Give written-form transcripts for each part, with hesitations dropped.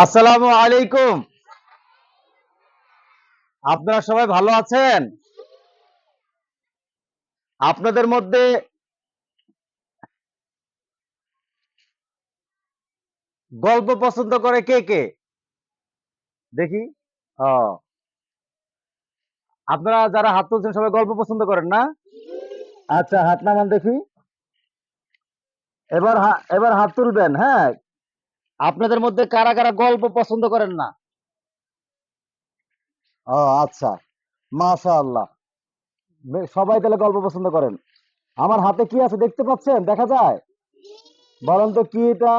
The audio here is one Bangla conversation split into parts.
আসসালামু আলাইকুম। আপনারা সবাই ভালো আছেন? আপনাদের মধ্যে গল্প পছন্দ করে কে কে? দেখি। ও, আপনারা যারা হাত তুলছেন সবাই গল্প পছন্দ করেন না? আচ্ছা, হাত নামান দেখি। এবার হাত তুলবেন, হ্যাঁ? আপনাদের মধ্যে কারা কারা গল্প পছন্দ করেন না? ও, আচ্ছা, মাশাআল্লাহ। সবাই তাহলে গল্প পছন্দ করেন। আমার হাতে কি আছে দেখতে পাচ্ছেন? দেখা যায়? বলেন তো কি এটা?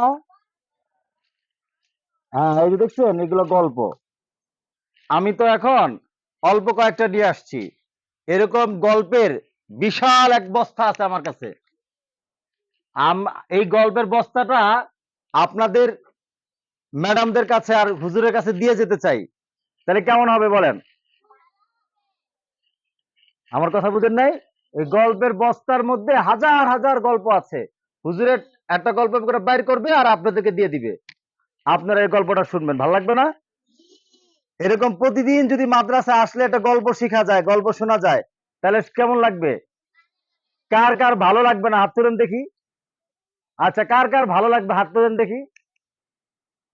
হ্যাঁ, এই যে দেখছেন এগুলো গল্প। আমি তো এখন অল্প কয়েকটা নিয়ে আসছি। এরকম গল্পের বিশাল এক বস্তা আছে আমার কাছে। এই গল্পের বস্তাটা আপনাদের ম্যাডামদের কাছে আর হুজুরের কাছে দিয়ে যেতে চাই। তাহলে কেমন হবে বলেন? আমার কথা বুঝেন নাই? এই গল্পের বস্তার মধ্যে হাজার হাজার গল্প আছে। হুজুরের একটা গল্প করে বাইর করবে আর আপনাদেরকে দিয়ে দিবে। আপনারা এই গল্পটা শুনবেন, ভালো লাগবে না? এরকম প্রতিদিন যদি মাদ্রাসা আসলে একটা গল্প শেখা যায়, গল্প শোনা যায়, তাহলে কেমন লাগবে? কার কার ভালো লাগবে না হাত তুলেন দেখি। আচ্ছা, কার কার ভালো লাগবে হাত তুলেন দেখি।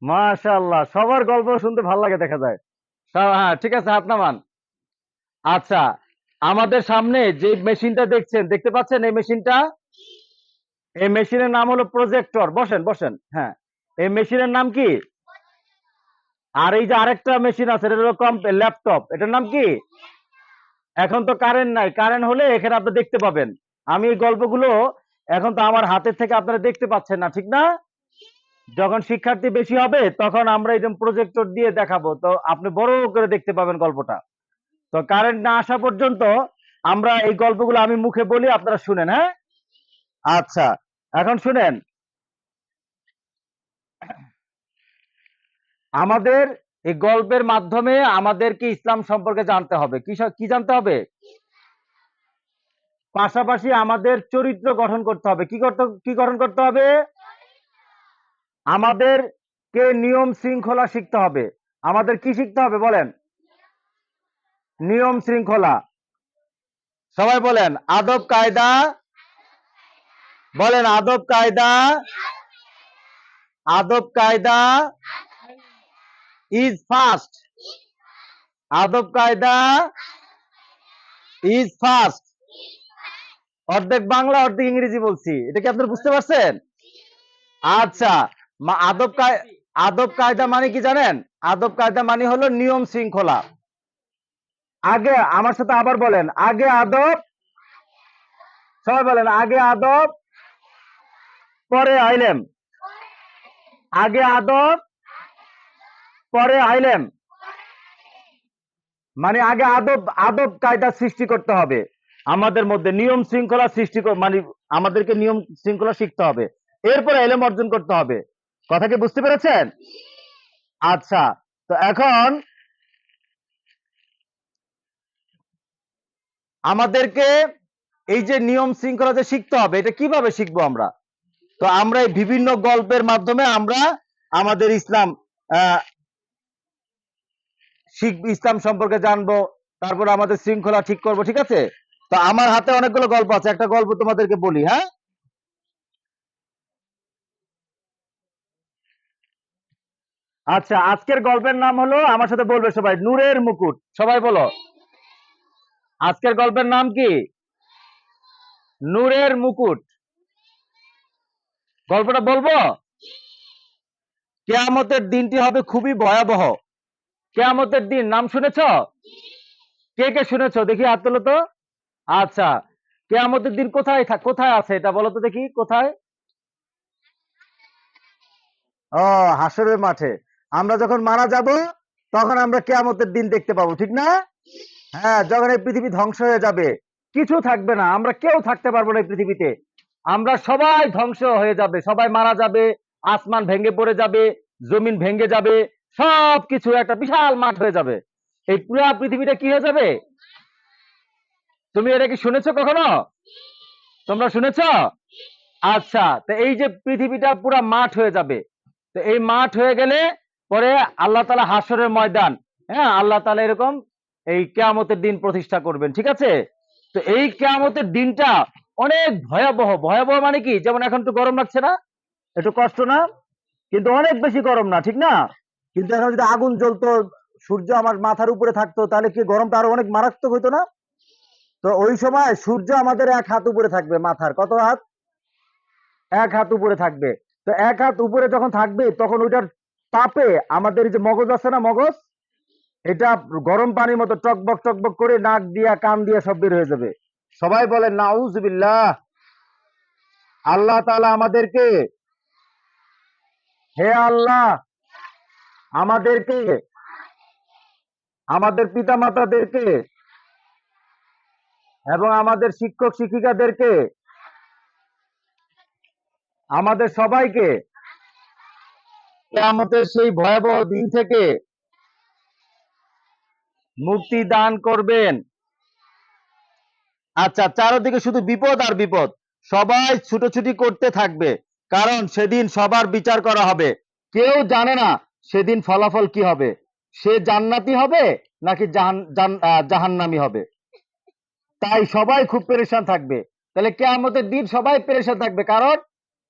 মাশাআল্লাহ, সবার গল্প শুনতে ভালো লাগে দেখা যায়। হ্যাঁ, ঠিক আছে, হাত নামান। আচ্ছা, আমাদের সামনে যে মেশিনটা দেখছেন, দেখতে পাচ্ছেন এই মেশিনটা? এই মেশিনের নাম হলো প্রজেক্টর। বসেন বসেন। হ্যাঁ, এই মেশিনের নাম কি? আর এই যে আরেকটা মেশিন আছে, এটা হলো ল্যাপটপ, এটার নাম কি? এখন তো কারেন্ট নাই, কারেন্ট হলে এখানে আপনি দেখতে পাবেন। আমি এই গল্পগুলো এখন তো আমার হাতের থেকে আপনারা দেখতে পাচ্ছেন না, ঠিক না? যখন শিক্ষার্থী বেশি হবে তখন আমরা এরকম প্রজেক্টর দিয়ে দেখাবো, তো আপনি বড় করে দেখতে পাবেন গল্পটা। তো কারেন্ট না আসা পর্যন্ত আমরা এই গল্পগুলো আমি মুখে বলি, আপনারা শুনেন, হ্যাঁ? আচ্ছা, এখন শুনেন। আমাদের এই গল্পের মাধ্যমে আমাদেরকে ইসলাম সম্পর্কে জানতে হবে। কি জানতে হবে? পাশাপাশি আমাদের চরিত্র গঠন করতে হবে। কি গঠন করতে হবে? আমাদেরকে নিয়ম শৃঙ্খলা শিখতে হবে। আমাদের কি শিখতে হবে বলেন? নিয়ম শৃঙ্খলা। সবাই বলেন আদব কায়দা। বলেন আদব কায়দা। আদব কায়দা ইজ ফার্স্ট। আদব কায়দা ইজ ফার্স্ট। অর্ধেক বাংলা অর্ধেক ইংরেজি বলছি, এটা কি আপনারা বুঝতে পারছেন? আচ্ছা, আদব কায়দা মানে কি জানেন? আদব কায়দা মানে হলো নিয়ম শৃঙ্খলা। আগে আমার সাথে আবার বলেন, আগে আদব। সবাই বলেন আগে আদব পরে আইলেম। আগে আদব পরে আইলেম। মানে আগে আদব আদব কায়দা সৃষ্টি করতে হবে, আমাদের মধ্যে নিয়ম শৃঙ্খলা মানে আমাদেরকে নিয়ম শৃঙ্খলা শিখতে হবে, এরপরে এলেম অর্জন করতে হবে। কথা কি বুঝতে পেরেছেন? আচ্ছা, তো এখন আমাদেরকে এই যে নিয়ম শৃঙ্খলা যে শিখতে হবে, এটা কিভাবে শিখবো আমরা? তো আমরা এই বিভিন্ন গল্পের মাধ্যমে আমরা আমাদের আহ ইসলাম সম্পর্কে জানবো, তারপর আমাদের শৃঙ্খলা ঠিক করব, ঠিক আছে? তো আমার হাতে অনেকগুলো গল্প আছে, একটা গল্প তোমাদেরকে বলি, হ্যাঁ? আচ্ছা, আজকের গল্পের নাম হলো, আমার সাথে বলবে সবাই, নূরের মুকুট। সবাই বলো, আজকের গল্পের নাম কি? নূরের মুকুট। গল্পটা বলবো। কেয়ামতের দিনটি হবে খুবই ভয়াবহ। কেয়ামতের দিন নাম শুনেছো? কে কে শুনেছো দেখি হাত তোলো তো। আচ্ছা, কেয়ামতের দিন কোথায় আছে এটা বলো তো দেখি, কোথায়? ও, হাসরের মাঠে। আমরা যখন মারা যাব তখন আমরা কেয়ামতের দিন দেখতে পাবো, ঠিক না? হ্যাঁ, যখন এই পৃথিবী ধ্বংস হয়ে যাবে, কিছু থাকবে না, আমরা কেউ থাকতে পারবো না এই পৃথিবীতে। আমরা সবাই ধ্বংস হয়ে যাবে, সবাই মারা যাবে, আসমান ভেঙে পড়ে যাবে, জমিন ভেঙে যাবে, সবকিছু একটা বিশাল মাঠ হয়ে যাবে। এই পুরা পৃথিবীটা কি হয়ে যাবে? তুমি এটা কি শুনেছো কখনো? তোমরা শুনেছো? আচ্ছা, তো এই যে পৃথিবীটা পুরা মাঠ হয়ে যাবে, তো এই মাঠ হয়ে গেলে পরে আল্লাহ তাআলা হাসরের ময়দান, হ্যাঁ, আল্লাহ তাআলা এরকম এই কিয়ামতের দিন প্রতিষ্ঠা করবেন, ঠিক আছে? তো এই কিয়ামতের দিনটা অনেক ভয়াবহ। ভয়াবহ মানে কি, যেমন এখন একটু গরম লাগছে না, একটু কষ্ট না, কিন্তু অনেক বেশি গরম না, ঠিক না? কিন্তু এখন যদি আগুন জ্বলতো, সূর্য আমার মাথার উপরে থাকতো, তাহলে কি গরমটা আরো অনেক মারাত্মক হইতো না? তো ওই সময় সূর্য আমাদের 1 হাত উপরে থাকবে, মাথার কত হাত? 1 হাত উপরে থাকবে। তো 1 হাত উপরে যখন থাকবে, তখন ওইটার তাপে আমাদের যে মগজ আছে না, মগজ, এটা গরম পানির মতো টকবক টকবক করে নাক দিয়া কান দিয়া সব বের হয়ে যাবে। সবাই বলেন নাউজুবিল্লাহ। আল্লাহ তাআলা আমাদেরকে, হে আল্লাহ, আমাদেরকে, আমাদের পিতা মাতাদেরকে এবং আমাদের শিক্ষক শিক্ষিকাদেরকে, আমাদের সবাইকে কিয়ামতের সেই ভয়াবহ দিন থেকে মুক্তি দান করবেন। আচ্ছা, চারদিকে শুধু বিপদ আর বিপদ, সবাই ছুটোছুটি করতে থাকবে, কারণ সেদিন সবার বিচার করা হবে। কেউ জানে না সেদিন ফলাফল কি হবে, সে জান্নাতি হবে নাকি জাহান্নামী হবে। তাই সবাই খুব পেরেশান থাকবে। তাহলে কিয়ামতের দিন সবাই পেরেশান থাকবে, কারণ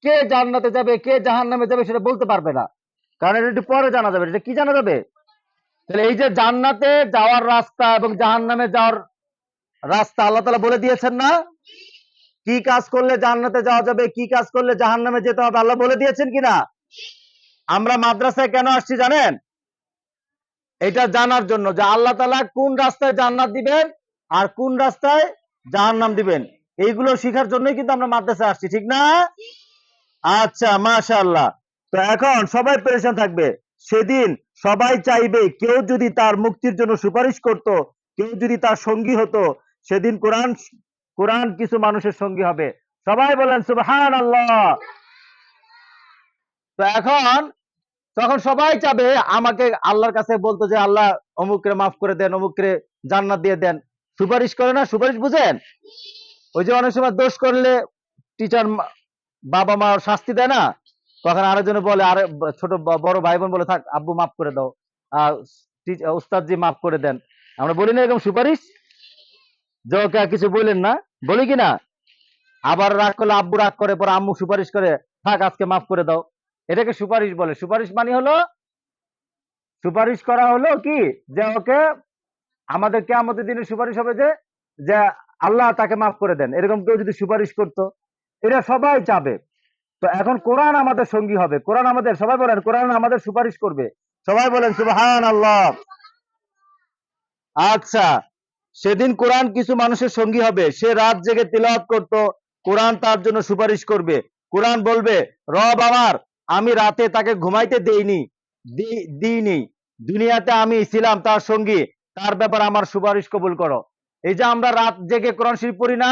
কে জান্নাতে যাবে কে জাহান্নামে যাবে সেটা বলতে পারবে না, কারণ এটা একটু পরে জানা যাবে। এটা কি জানা যাবে? তাহলে এই যে জান্নাতে যাওয়ার রাস্তা এবং জাহান্নামে যাওয়ার রাস্তা আল্লাহ তাআলা বলে দিয়েছেন না? কি কাজ করলে জান্নাতে যাওয়া যাবে, কি কাজ করলে জাহান্নামে যেতে হবে, আল্লাহ বলে দিয়েছেন কিনা? আমরা মাদ্রাসায় কেন আসছি জানেন? এটা জানার জন্য যে আল্লাহ তাআলা কোন রাস্তায় জান্নাত দিবেন আর কোন রাস্তায় জাহান্নাম দিবেন, এইগুলো শেখার জন্যই কিন্তু আমরা মাদ্রাসায় আসছি, ঠিক না? আচ্ছা, মাশাআল্লাহ। তো এখন সবাই পেরেশান থাকবে। সেদিন সবাই চাইবে কেউ যদি তার মুক্তির জন্য সুপারিশ করত, কেউ যদি তার সঙ্গী হতো। সেদিন কোরআন, কোরআন কিছু মানুষের সঙ্গী হবে। সবাই বলেন সুবহানাল্লাহ। তো এখন তখন সবাই চাবে আমাকে আল্লাহর কাছে বলতো যে আল্লাহ অমুকরে মাফ করে দেন, অমুকরে জান্নাত দিয়ে দেন। সুপারিশ করে না, সুপারিশ বুঝেন? ওই যে অনেক সময় দোষ করলে টিচার, বাবা মা শাস্তি দেয় না, তখন আরেকজনে বলে, আরে ছোট বড় ভাই বোন বলে, থাক আব্বু মাফ করে দাও, উস্তাদ জি মাফ করে দেন। আমরা বলি না এরকম সুপারিশ, যে ওকে আর কিছু বললেন না, বলি কি না? আবার রাগ করলে আব্বু রাগ করে, পরে আম্মু সুপারিশ করে, থাক আজকে মাফ করে দাও। এটাকে সুপারিশ বলে। সুপারিশ মানে হলো, সুপারিশ করা হলো কি, যে ওকে, আমাদের কিয়ামতের দিনে সুপারিশ হবে যে, যে আল্লাহ তাকে মাফ করে দেন, এরকম কেউ যদি সুপারিশ করতো, এটা সবাই চাবে। তো এখন কোরআন আমাদের সঙ্গী হবে, কোরআন আমাদের, সবাই বলেন কোরআন আমাদের সুপারিশ করবে। সবাই বলেন সুবহানাল্লাহ। আচ্ছা, সেদিন কোরআন কিছু মানুষের সঙ্গী হবে। সে রাত জেগে তিলাওয়াত করত, কোরআন তার জন্য সুপারিশ করবে। কোরআন বলবে, রব আমার, আমি রাতে তাকে ঘুমাইতে দিইনি, দিইনি, দুনিয়াতে আমি ছিলাম তার সঙ্গী, তার ব্যাপারে আমার সুপারিশ কবুল করো। এই যে আমরা রাত জেগে কোরআন শরীফ পড়ি না,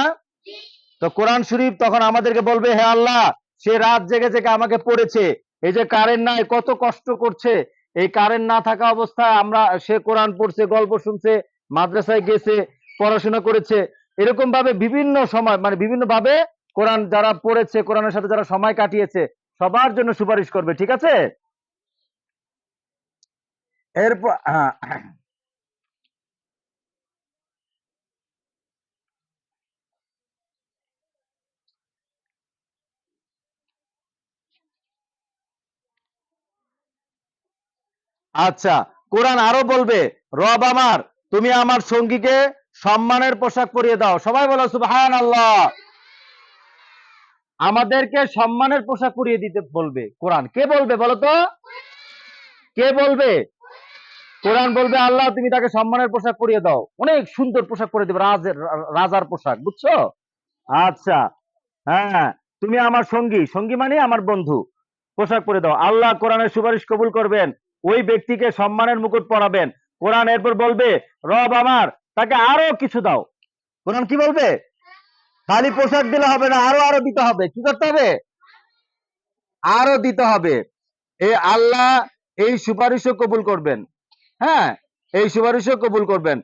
তো কোরআন শরীফ তখন আমাদেরকে বলবে, হে আল্লাহ, সে রাত জেগে জেগে আমাকে পড়েছে, এই যে কারেন্ট নাই কত কষ্ট করছে, এই কারেন্ট না থাকা অবস্থায় আমরা, সে কোরআন পড়ছে, গল্প শুনছে, মাদ্রাসায় গেছে, পড়াশোনা করেছে, এরকম ভাবে বিভিন্ন সময়, মানে বিভিন্ন ভাবে কোরআন যারা পড়েছে, কোরআনের সাথে যারা সময় কাটিয়েছে, সবার জন্য সুপারিশ করবে, ঠিক আছে? এরপর আচ্ছা, কোরআন আরো বলবে, রব আমার, তুমি আমার সঙ্গীকে সম্মানের পোশাক পরিয়ে দাও। সবাই বলো সুবহানাল্লাহ। আমাদেরকে সম্মানের পোশাক পরিয়ে দিতে বলবে কোরআন। কে বলবে বলো তো? কে বলবে? কোরআন বলবে, আল্লাহ তুমি তাকে সম্মানের পোশাক পরিয়ে দাও, অনেক সুন্দর পোশাক পরিয়ে দেবে, রাজার পোশাক, বুঝছো? আচ্ছা, হ্যাঁ, তুমি আমার সঙ্গী, সঙ্গী মানে আমার বন্ধু, পোশাক পরে দাও। আল্লাহ কোরআনের সুপারিশ কবুল করবেন, ওই ব্যক্তিকে সম্মানের মুকুট পরাবেন। কোরআন এরপর বলবে, রব আমার, তাকে আরো কিছু দাও। কোরআন কি বলবে? খালি পোশাক দিলে হবে না, আরো আরো দিতে হবে। কি করতে হবে? আরো দিতে হবে। এই আল্লাহ এই সুপারিশও কবুল করবেন। হ্যাঁ, এই সুপারিশও কবুল করবেন।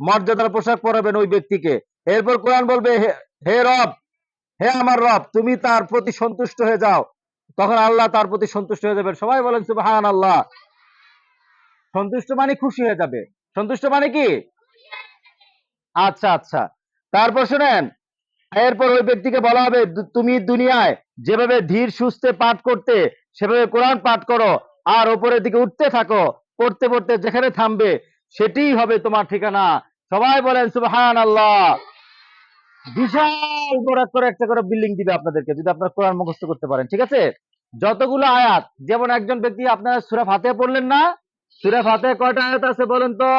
মর্যাদার পোশাক পরাবেন ওই ব্যক্তিকে। এরপর কোরআন বলবে, হে রব, হে আমার রব, তুমি তার প্রতি সন্তুষ্ট হয়ে যাও, তখন আল্লাহ তার প্রতি সন্তুষ্ট হয়ে যাবেন। সবাই বলেন সুবহানাল্লাহ। সন্তুষ্ট মানে খুশি হয়ে যাবে। সন্তুষ্ট মানে কি? আচ্ছা আচ্ছা। তারপর শুনেন, এরপর ওই ব্যক্তিকে বলা হবে, তুমি দুনিয়ায় যেভাবে ধীর সুস্থে পাঠ করতে সেভাবে কোরআন পাঠ করো, আর উপরের দিকে উঠতে থাকো, পড়তে পড়তে যেখানে থামবে সেটিই হবে তোমার ঠিকানা। সবাই বলেন সুবহানাল্লাহ। বিশাল বড় করে একটা করে বিল্ডিং দিবে আপনাদেরকে যদি আপনারা কোরআন মুখস্থ করতে পারেন, ঠিক আছে? যতগুলো আয়াত, যেমন একজন ব্যক্তি আপনারা সূরা ফাতিহা পড়লেন না, সূরা ফাতিহায় কয়টা আয়াত আছে বলেন তো?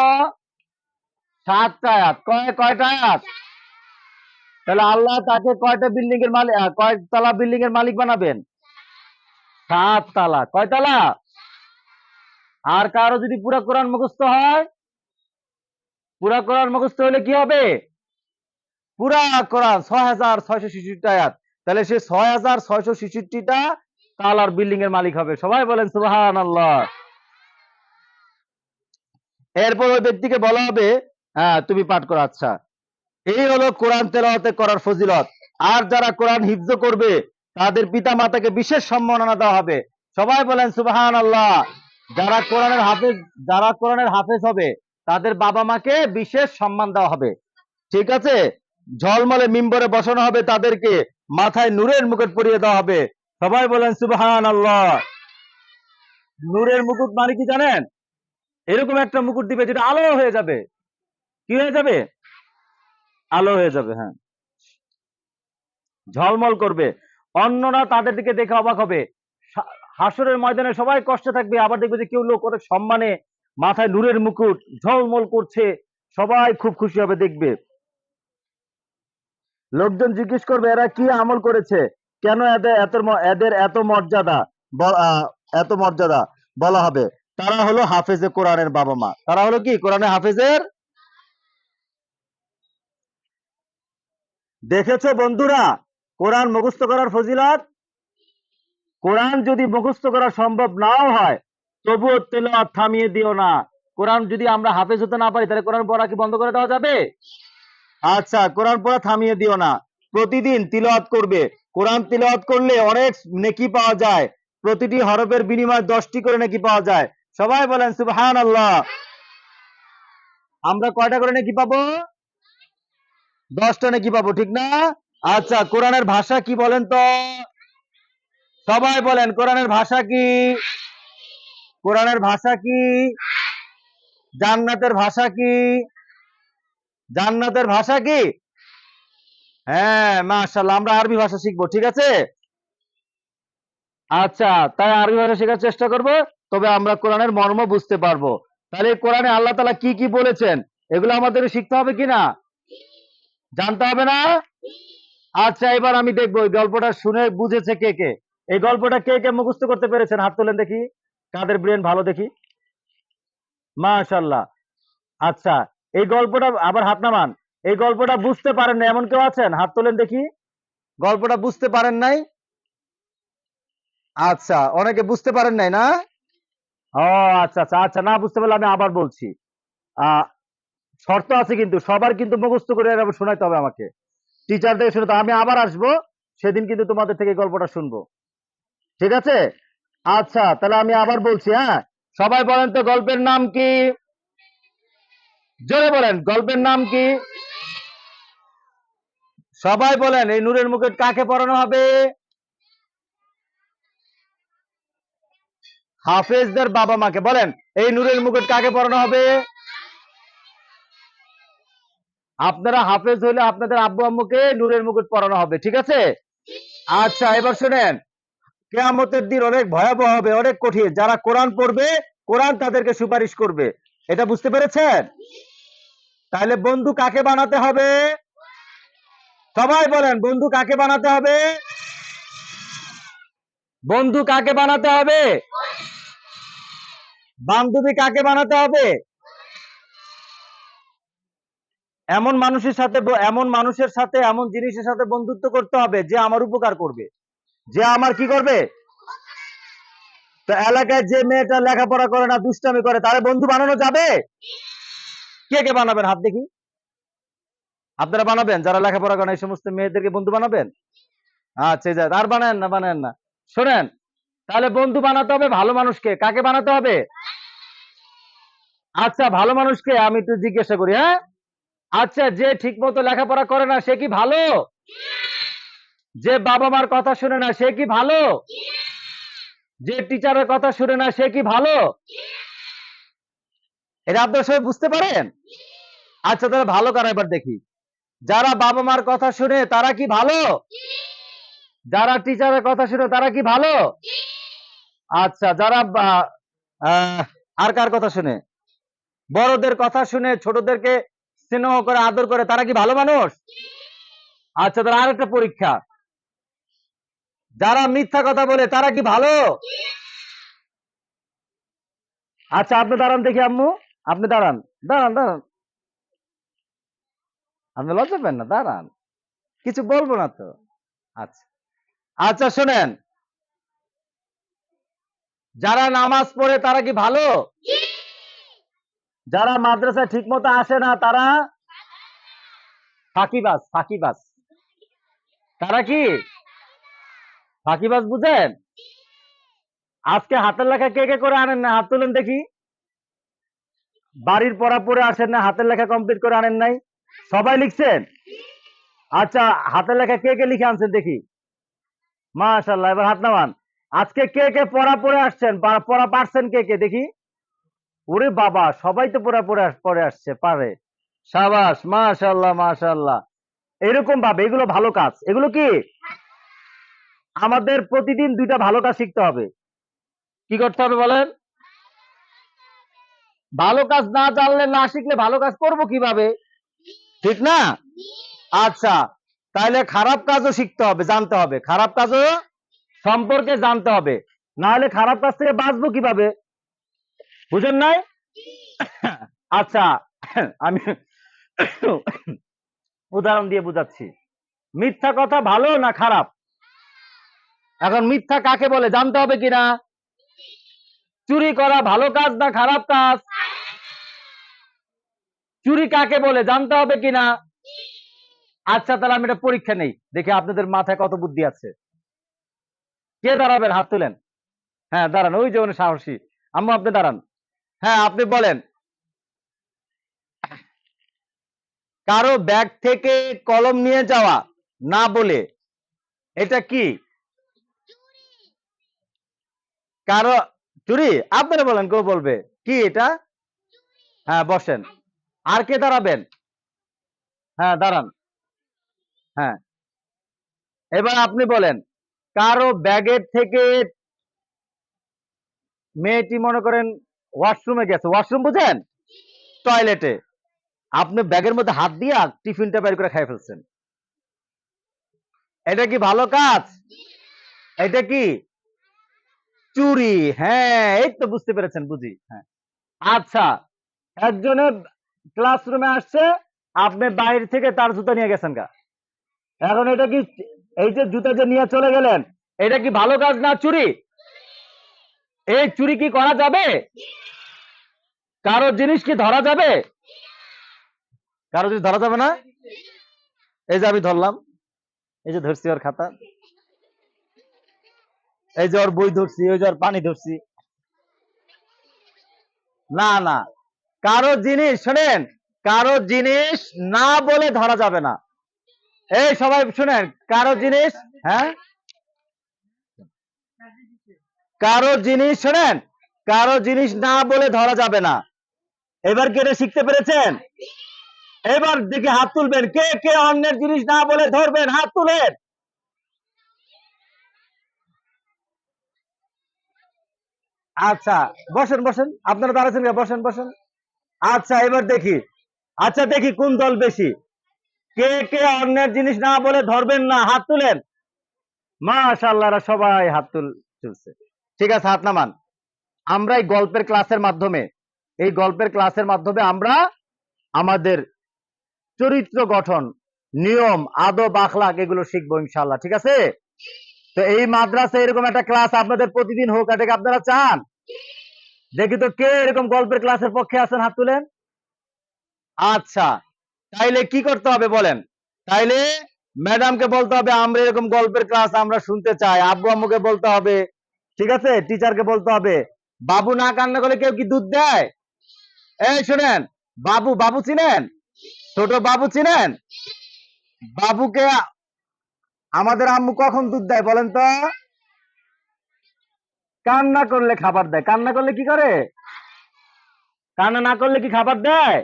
7টা আয়াত। কয়টা আয়াত? তাহলে আল্লাহ তাকে কয়টা বিল্ডিং এর মালিক, কয়তলা বিল্ডিং এর মালিক বানাবেন? 7 তালা। কয় তালা? আর কারো যদি পুরা কোরআন মুখস্থ হয়, পুরা কোরআন মুখস্থ হলে কি হবে? পুরা কোরআন 6666 আয়াত, তাহলে সে 6666টা তালার বিল্ডিং এর মালিক হবে। সবাই বলেন সুবহানাল্লাহ। এরপর ওই ব্যক্তিকে বলা হবে, হ্যাঁ তুমি পাঠ করো। আচ্ছা, এই হলো কোরআন তেলাওয়াত করার ফজিলত। আর যারা কোরআন হিফজ করবে তাদের পিতা মাতাকে বিশেষ সম্মাননা দেওয়া হবে। সবাই বলেন সুবহানাল্লাহ। যারা কোরআনের হাফেজ হবে তাদের বাবা মাকে বিশেষ সম্মান দেওয়া হবে, ঠিক আছে? ঝলমলে মিম্বরে বসানো হবে তাদেরকে, মাথায় নূরের মুকুট পরিয়ে দেওয়া হবে। সবাই বলেন সুবহানাল্লাহ। নূরের মুকুট মানে কি জানেন? এরকম একটা মুকুট দিবে যেটা আলো হয়ে যাবে। কি হয়ে যাবে? আলো হয়ে যাবে, হ্যাঁ, ঝলমল করবে। অন্যরা তাদের দিকে দেখে অবাক হবে। হাসরের ময়দানে সবাই কষ্টে থাকবে, আবার দেখবে যে কেউ লোক অনেক সম্মানে মাথায় নূরের মুকুট ঝলমল করছে, সবাই খুব খুশি হবে দেখবে। লোকজন জিজ্ঞেস করবে এরা কি আমল করেছে, কেন এদের এত মর্যাদা? এত মর্যাদা বলা হবে তারা হলো হাফেজে কোরআনের বাবা মা। তারা হলো কি? কোরআনের হাফেজের। দেখেছো বন্ধুরা কোরআন মুখস্থ করার ফজিলত? কোরআন যদি মুখস্থ করা সম্ভব নাও হয় তবুও তেলাওয়াত থামিয়ে দিও না। কোরআন যদি আমরা হাফেজ হতে না পারি তাহলে কোরআন পড়া কি বন্ধ করে দেওয়া যাবে? আচ্ছা, কোরআন পড়া থামিয়ে দিও না, প্রতিদিন তিলাওয়াত করবে। কোরআন তিলাওয়াত করলে অনেক নেকি পাওয়া যায়, প্রতিটি হরফের বিনিময়ে 10টি করে নেকি পাওয়া যায়। সবাই বলেন সুবহানাল্লাহ। আমরা কয়টা করে নেকি পাবো? 10টা নেকি পাবো, ঠিক না? আচ্ছা, কোরআনের ভাষা কি বলেন তো? সবাই বলেন কোরআনের ভাষা কি? কোরআনের ভাষা কি? জান্নাতের ভাষা কি? জান্নাতের ভাষা কি? হ্যাঁ, মাশাআল্লাহ, আমরা আরবি ভাষা শিখবো, ঠিক আছে? আচ্ছা, তাই আরবি ভাষা শেখার চেষ্টা করব, তবে আমরা কোরআনের মর্ম বুঝতে পারবো। তাহলে কোরআনে আল্লাহ তাআলা কি কি বলেছেন এগুলো আমাদের শিখতে হবে কিনা? জানতে হবে না? আচ্ছা, এবার আমি দেখবো এই গল্পটা শুনে বুঝেছে কে কে। এই গল্পটা কে কে মুখস্থ করতে পেরেছেন হাত তোলেন দেখি। কাদের ব্রেন ভালো দেখি। মাশাআল্লাহ। আচ্ছা, এই গল্পটা আবার হাত নামান। এই গল্পটা বুঝতে পারেন না এমন কেউ আছেন? হাত তোলেন দেখি। গল্পটা বুঝতে পারেন নাই? আচ্ছা, অনেকে বুঝতে পারেন নাই না? ও আচ্ছা আচ্ছা আচ্ছা, না বুঝতে পারলে আমি আবার বলছি। আহ শর্ত আছে কিন্তু, সবার কিন্তু মুখস্থ করে শোনাইতে হবে আমাকে। টিচার থেকে শুনে আমি আবার আসবো, সেদিন কিন্তু তোমাদের থেকে গল্পটা শুনবো, ঠিক আছে? আচ্ছা, তাহলে আমি আবার বলছি, হ্যাঁ। সবাই বলেন তো গল্পের নাম কি? জোরে বলেন গল্পের নাম কি? সবাই বলেন এই নূরের মুকুট কাকে পরানো হবে? হাফেজদের বাবা মাকে। বলেন এই নূরের মুকুট কাকে পরানো হবে? আপনারা হাফেজ হলে আপনাদের আব্বু আম্মুকে নূরের মুকুট পরানো হবে, ঠিক আছে? আচ্ছা, এবার শুনেন, কিয়ামতের দিন অনেক ভয়াবহ হবে, অনেক কঠিন। যারা কোরআন পড়বে কোরআন তাদেরকে সুপারিশ করবে, এটা বুঝতে পেরেছেন? তাহলে বন্ধু কাকে বানাতে হবে? সবাই বলেন বন্ধু কাকে বানাতে হবে? বন্ধু কাকে বানাতে হবে? বান্ধবী কাকে বানাতে হবে? এমন মানুষের সাথে, এমন জিনিসের সাথে বন্ধুত্ব করতে হবে যে আমার উপকার করবে, যে আমার কি করবে। তো এলাকায় যে মেয়েটা লেখাপড়া করে না, দুষ্টামি করে, তারে বন্ধু বানানো যাবে? কে কে বানাবেন হাত দেখি। আপনারা বানাবেন? যারা লেখাপড়া করেন এই সমস্ত মেয়েদেরকে বন্ধু বানাবেন? আচ্ছা, আর বানায়েন না, বানায়েন না। শোনেন, তাহলে বন্ধু বানাতে হবে ভালো মানুষকে। কাকে বানাতে হবে? আচ্ছা, ভালো মানুষকে আমি একটু জিজ্ঞাসা করি, হ্যাঁ? আচ্ছা, যে ঠিক মতো লেখাপড়া করে না সে কি ভালো? যে বাবা মার কথা শুনে না সে কি ভালো? যে টিচারের কথা শুনে না সে কি ভালো? এটা আপনারা সবাই বুঝতে পারেন? আচ্ছা, তাহলে ভালো কারা এবার দেখি। যারা বাবা মার কথা শুনে তারা কি ভালো? যারা টিচারের কথা শুনে তারা কি ভালো? আচ্ছা, যারা আর কার কথা শুনে? বড়দের কথা শুনে ছোটদেরকে স্নেহ করে আদর করে তারা কি ভালো মানুষ? আচ্ছা, তাহলে আরেকটা পরীক্ষা। যারা মিথ্যা কথা বলে তারা কি ভালো? আচ্ছা, আপনি দাঁড়ান দেখি আম্মু, আপনি দাঁড়ান, দাঁড়ান, দাঁড়ান, আপনি লজ্জা পেন না, দাঁড়ান, কিছু বলবো না তো। আচ্ছা, আচ্ছা শোনেন, যারা নামাজ পড়ে তারা কি ভালো? যারা মাদ্রাসায় ঠিক মতো আসে না তারা ফাঁকিবাজ, ফাঁকিবাজ। তারা কি ফাঁকিবাজ, বুঝেন? আজকে হাতের লেখা কে কে করে আনেন না, হাত তুলেন দেখি। বাড়ির পড়া পড়ে আসেন না, হাতের লেখা কমপ্লিট করে আনেন নাই? সবাই লিখছেন? আচ্ছা, হাতের লেখা কে কে লিখে আনছেন দেখি। মাশাআল্লাহ, এবার হাত নামান। আজকে কে কে পড়া পড়ে আসছেন, পড়া পারছেন কে কে দেখি? ওরে বাবা, সবাই তো পড়া পড়ে আসছে, পারে। সাবাস, মাশাআল্লাহ, মাশাআল্লাহ। এরকম ভাবে এগুলো ভালো কাজ। এগুলো কি আমাদের প্রতিদিন দুইটা ভালো কাজ শিখতে হবে। কি করতে হবে বলেন? ভালো কাজ না জানলে, না শিখলে ভালো কাজ করবো কিভাবে? ঠিক না? আচ্ছা, তাহলে খারাপ কাজও শিখতে হবে, জানতে হবে, খারাপ কাজও সম্পর্কে জানতে হবে, না হলে খারাপ কাজ থেকে বাঁচবো কিভাবে? বুঝেন নাই? আচ্ছা, আমি উদাহরণ দিয়ে বুঝাচ্ছি। মিথ্যা কথা ভালো না খারাপ? এখন মিথ্যা কাকে বলে জানতে হবে কিনা? চুরি করা ভালো কাজ না খারাপ কাজ? চুরি কাকে বলে জানতে হবে কিনা? আচ্ছা, তাহলে আমি এটা পরীক্ষা নেই, দেখি আপনাদের মাথায় কত বুদ্ধি আছে। কে দাঁড়াবেন, হাত তুলেন। হ্যাঁ, দাঁড়ান, ওই যে সাহসী আম্মু, আপনি দাঁড়ান। হ্যাঁ, আপনি বলেন। কারো ব্যাগ থেকে কলম নিয়ে যাওয়া না বলে, এটা কি? কারো চুরি? আপনারা বলেন, কেউ বলবে কি এটা? হ্যাঁ, বসেন। আর কে দাঁড়াবেন? হ্যাঁ, দাঁড়ান। হ্যাঁ, এবার আপনি বলেন। কারো ব্যাগের থেকে, মেয়েটি মনে করেন ওয়াশরুমে গেছে, ওয়াশরুম বুঝেন, টয়লেটে, আপনি ব্যাগের মধ্যে হাত দিয়ে টিফিনটা বের করে খাই ফেলছেন, এটা কি ভালো কাজ? এটা কি চুরি? হ্যাঁ, এই তো বুঝতে পেরেছেন, বুঝি। হ্যাঁ, আচ্ছা, একজনের ক্লাসরুমে আসছে, আপনি বাইরে থেকে তার জুতা নিয়ে গেছেন গা, এখন এটা কি, এই যে জুতা যে নিয়ে চলে গেলেন, এটা কি ভালো কাজ না চুরি? এই চুরি কি করা যাবে? কারো জিনিস কি ধরা যাবে? কারো জিনিস ধরা যাবে না। এই যে আমি ধরলাম, এই যে ধরছি ওর খাতা, এই যে ওর বই ধরছি, ওই যে ওর পানি ধরছি। না না, কারো জিনিস শোনেন, কারো জিনিস না বলে ধরা যাবে না। এই সবাই শুনেন, কারো জিনিস, হ্যাঁ, কারো জিনিস শোনেন, কারো জিনিস না বলে ধরা যাবে না। এবার কি এটা শিখতে পেরেছেন? এবার দেখে হাত তুলবেন, কে কে অন্যের জিনিস না বলে ধরবেন, হাত তুলেন। আচ্ছা, বসেন বসেন, আপনারা দাঁড়াচ্ছেন, বসেন বসেন। আচ্ছা, এবার দেখি, আচ্ছা দেখি কোন দল বেশি, কে কে অন্যের জিনিস না বলে ধরবেন না, হাত তুলেন। মাশাআল্লাহ, সবাই হাত তুলছে। ঠিক আছে, হাত নামান। আমরা এই গল্পের ক্লাসের মাধ্যমে, এই গল্পের ক্লাসের মাধ্যমে আমরা আমাদের চরিত্র গঠন, নিয়ম, আদব, আখলাক এগুলো শিখবো ইনশাআল্লাহ। ঠিক আছে? তো এই মাদ্রাসায় এরকম একটা ক্লাস আপনাদের প্রতিদিন হোক, এটাকে আপনারা চান? দেখি তো কে এরকম গল্পের ক্লাসের পক্ষে আছেন, হাত তুলেন। আচ্ছা, তাইলে কি করতে হবে বলেন? তাইলে ম্যাডামকে বলতে হবে আমরা এরকম গল্পের ক্লাস আমরা শুনতে চাই, আব্বু আম্মুকে বলতে হবে, ঠিক আছে, টিচারকে বলতে হবে বাবু না কান্না করলে কেউ কি দুধ দেয়? এই শোনেন, বাবু, বাবু চিনেন? ছোট বাবু চিনেন? বাবুকে আমাদের আম্মু কখন দুধ দেয় বলেন তো? কান্না করলে খাবার দেয়। কান্না করলে কি করে? কান্না না করলে কি খাবার দেয়?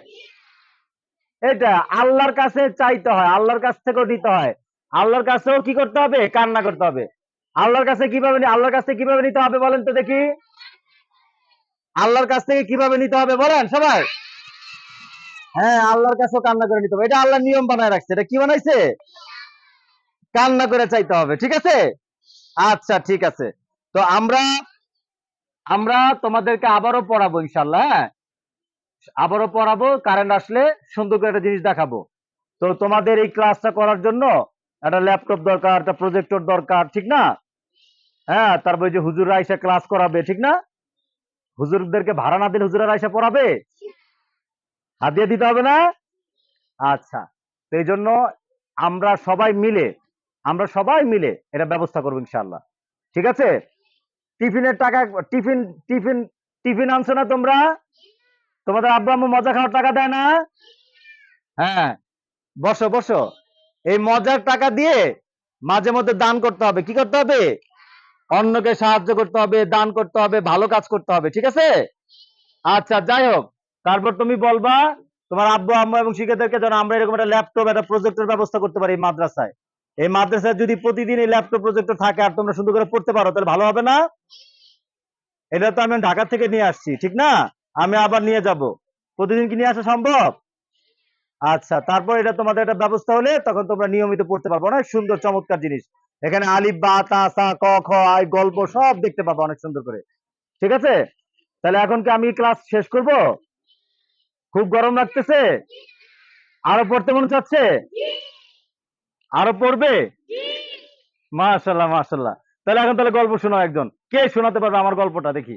এটা আল্লাহর কাছে চাইতে হয়, আল্লাহর কাছ থেকেও দিতে হয়। আল্লাহর কাছেও কি করতে হবে? কান্না করতে হবে। আল্লাহর কাছে কিভাবে আল্লাহর কাছ থেকে কিভাবে নিতে হবে বলেন তো দেখি? আল্লাহর কাছ থেকে কিভাবে নিতে হবে বলেন সবাই? হ্যাঁ, আল্লাহর কাছেও কান্না করে নিতে হবে। এটা আল্লাহ নিয়ম বানায় রাখছে। এটা কি বানাইছে? কান্না করে চাইতে হবে। ঠিক আছে? আচ্ছা, ঠিক আছে। তো আমরা আমরা তোমাদেরকে আবারও পড়াবো ইনশাল্লাহ। হ্যাঁ, আবারও পড়াবো, কারেন্ট আসলে সুন্দর করে একটা জিনিস দেখাবো। তো তোমাদের এই ক্লাসটা করার জন্য একটা ল্যাপটপ দরকার, একটা প্রজেক্টর দরকার, ঠিক না? হ্যাঁ, তারপরে যে হুজুররা এসে ক্লাস করাবে, ঠিক না? হুজুরদেরকে ভাড়া না দিলে হুজুররা এসে পড়াবে? হাদিয়া দিতে হবে না? আচ্ছা, তো এই জন্য আমরা সবাই মিলে আমরা সবাই মিলে এটা ব্যবস্থা করবো ইনশাআল্লাহ। ঠিক আছে? টিফিনের টাকা, টিফিন টিফিন টিফিন আনছো না তোমরা? তোমাদের আব্বু আম্মু মজা খাওয়ার টাকা দেয় না? হ্যাঁ, বসো বসো। এই মজার টাকা দিয়ে মাঝে মধ্যে দান করতে হবে। কি করতে হবে? অন্যকে সাহায্য করতে হবে, দান করতে হবে, ভালো কাজ করতে হবে। ঠিক আছে? আচ্ছা, যাই হোক, তারপর তুমি বলবা তোমার আব্বু আম্মু এবং শিক্ষকদেরকে যেন আমরা এরকম একটা ল্যাপটপ, একটা প্রজেক্টর ব্যবস্থা করতে পারি এই মাদ্রাসায়। এই মাদ্রাসায় যদি প্রতিদিন এই ল্যাপটপ প্রজেক্টর থাকে আর তোমরা সুন্দর করে পড়তে পারো, তাহলে ভালো হবে না? এটা তো আমি ঢাকা থেকে নিয়ে আসছি, ঠিক না? আমি আবার নিয়ে যাব। প্রতিদিন কি নিয়ে আসা সম্ভব? আচ্ছা, তারপর এটা তোমাদের একটা ব্যবস্থা হলে তখন তোমরা নিয়মিত পড়তে পারবে। অনেক সুন্দর চমৎকার জিনিস। এখানে আলিফ বা তা সা ক খ আই গল্প সব দেখতে পাবো অনেক সুন্দর করে। ঠিক আছে? তাহলে এখন কি আমি ক্লাস শেষ করব? খুব গরম লাগতেছে? আরো পড়তে মন চাচ্ছে? আরো পড়বে? মাশাল্লাহ মাশাল্লাহ। তাহলে এখন তাহলে গল্প শোনাও একজন। কে শোনাতে পারবে আমার গল্পটা দেখি?